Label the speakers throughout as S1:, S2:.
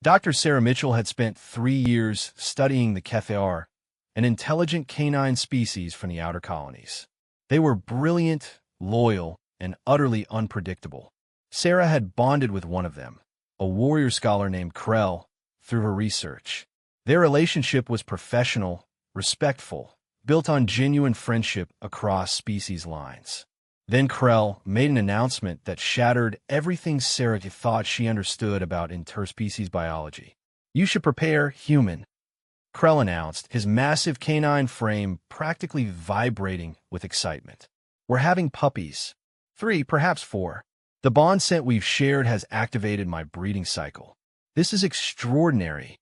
S1: Dr. Sarah Mitchell had spent 3 years studying the Kethar, an intelligent canine species from the outer colonies. They were brilliant, loyal, and utterly unpredictable. Sarah had bonded with one of them, a warrior scholar named Krell, through her research. Their relationship was professional, respectful, built on genuine friendship across species lines. Then Krell made an announcement that shattered everything Sarah thought she understood about interspecies biology. "You should prepare, human," Krell announced, his massive canine frame practically vibrating with excitement. "We're having puppies. 3, perhaps 4. The bond scent we've shared has activated my breeding cycle. This is extraordinary."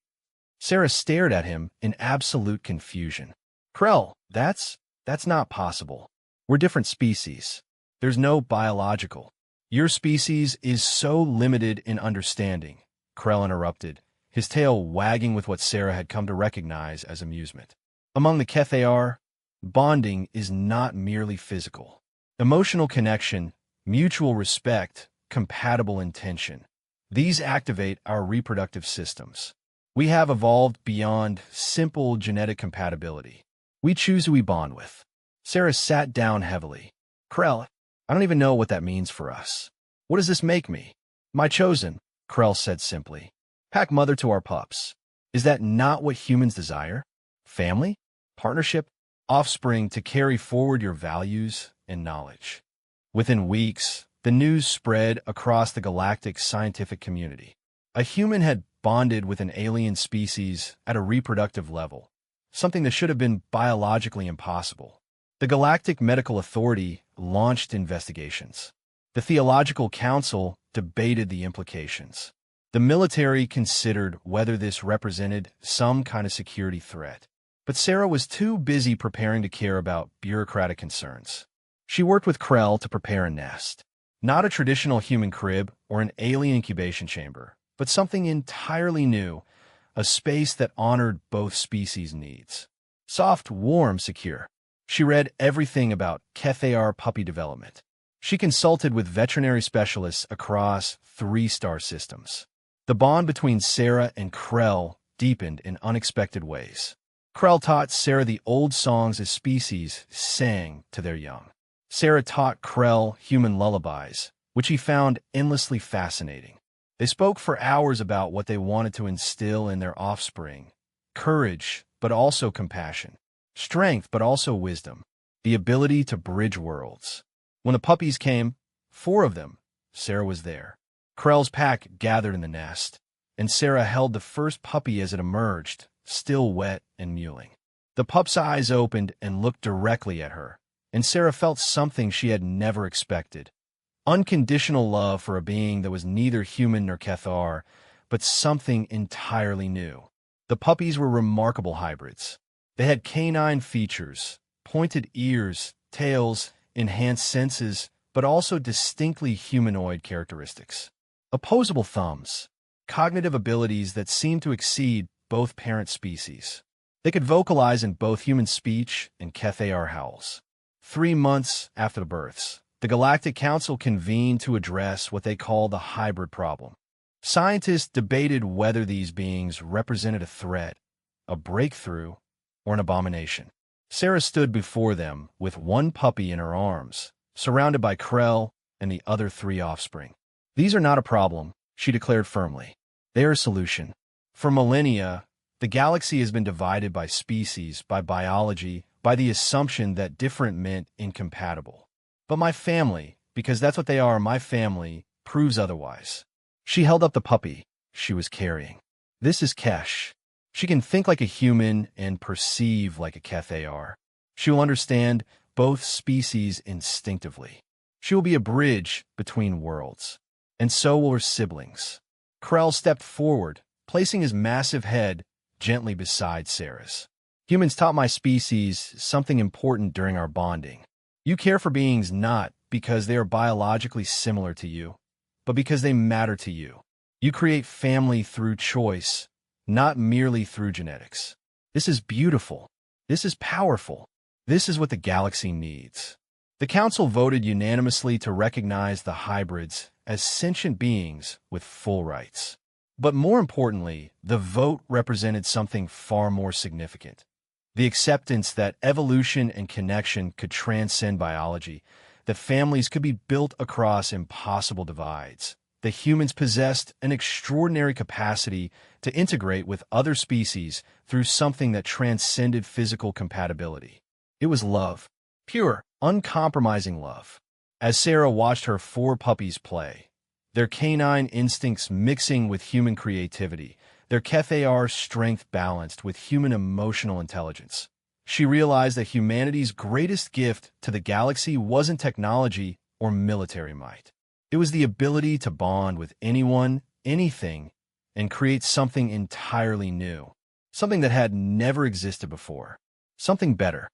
S1: Sarah stared at him in absolute confusion. "Krell, that's not possible. We're different species. There's no biological." "Your species is so limited in understanding," Krell interrupted, his tail wagging with what Sarah had come to recognize as amusement. "Among the Kethar, bonding is not merely physical. Emotional connection, mutual respect, compatible intention. These activate our reproductive systems. We have evolved beyond simple genetic compatibility. We choose who we bond with." Sarah sat down heavily. "Krell, I don't even know what that means for us. What does this make me?" "My chosen," Krell said simply. "Pack mother to our pups. Is that not what humans desire? Family, partnership, offspring to carry forward your values and knowledge." Within weeks, the news spread across the galactic scientific community. A human had bonded with an alien species at a reproductive level, something that should have been biologically impossible. The Galactic Medical Authority launched investigations. The Theological Council debated the implications. The military considered whether this represented some kind of security threat. But Sarah was too busy preparing to care about bureaucratic concerns. She worked with Krell to prepare a nest. Not a traditional human crib or an alien incubation chamber, but something entirely new, a space that honored both species' needs. Soft, warm, secure. She read everything about Kethar puppy development. She consulted with veterinary specialists across 3-star systems. The bond between Sarah and Krell deepened in unexpected ways. Krell taught Sarah the old songs his species sang to their young. Sarah taught Krell human lullabies, which he found endlessly fascinating. They spoke for hours about what they wanted to instill in their offspring: courage, but also compassion; strength, but also wisdom; the ability to bridge worlds. When the puppies came, 4 of them, Sarah was there. Krell's pack gathered in the nest, and Sarah held the first puppy as it emerged, still wet and mewling. The pup's eyes opened and looked directly at her, and Sarah felt something she had never expected: unconditional love for a being that was neither human nor Kethar, but something entirely new. The puppies were remarkable hybrids. They had canine features, pointed ears, tails, enhanced senses, but also distinctly humanoid characteristics. Opposable thumbs, cognitive abilities that seemed to exceed both parent species. They could vocalize in both human speech and Kethar howls. 3 months after the births, the Galactic Council convened to address what they called the hybrid problem. Scientists debated whether these beings represented a threat, a breakthrough, or an abomination. Sarah stood before them with 1 puppy in her arms, surrounded by Krell and the other 3 offspring. "These are not a problem," she declared firmly. "They are a solution. For millennia, the galaxy has been divided by species, by biology, by the assumption that different meant incompatible. But my family, because that's what they are, my family, proves otherwise." She held up the puppy she was carrying. "This is Kesh. She can think like a human and perceive like a Kethar. She will understand both species instinctively. She will be a bridge between worlds. And so will her siblings." Krell stepped forward, placing his massive head gently beside Sarah's. "Humans taught my species something important during our bonding. You care for beings not because they are biologically similar to you, but because they matter to you. You create family through choice, not merely through genetics. This is beautiful. This is powerful. This is what the galaxy needs." The council voted unanimously to recognize the hybrids as sentient beings with full rights. But more importantly, the vote represented something far more significant. The acceptance that evolution and connection could transcend biology, that families could be built across impossible divides. The humans possessed an extraordinary capacity to integrate with other species through something that transcended physical compatibility. It was love. Pure, uncompromising love. As Sarah watched her 4 puppies play, their canine instincts mixing with human creativity, their KFAR strength balanced with human emotional intelligence, she realized that humanity's greatest gift to the galaxy wasn't technology or military might. It was the ability to bond with anyone, anything, and create something entirely new. Something that had never existed before. Something better.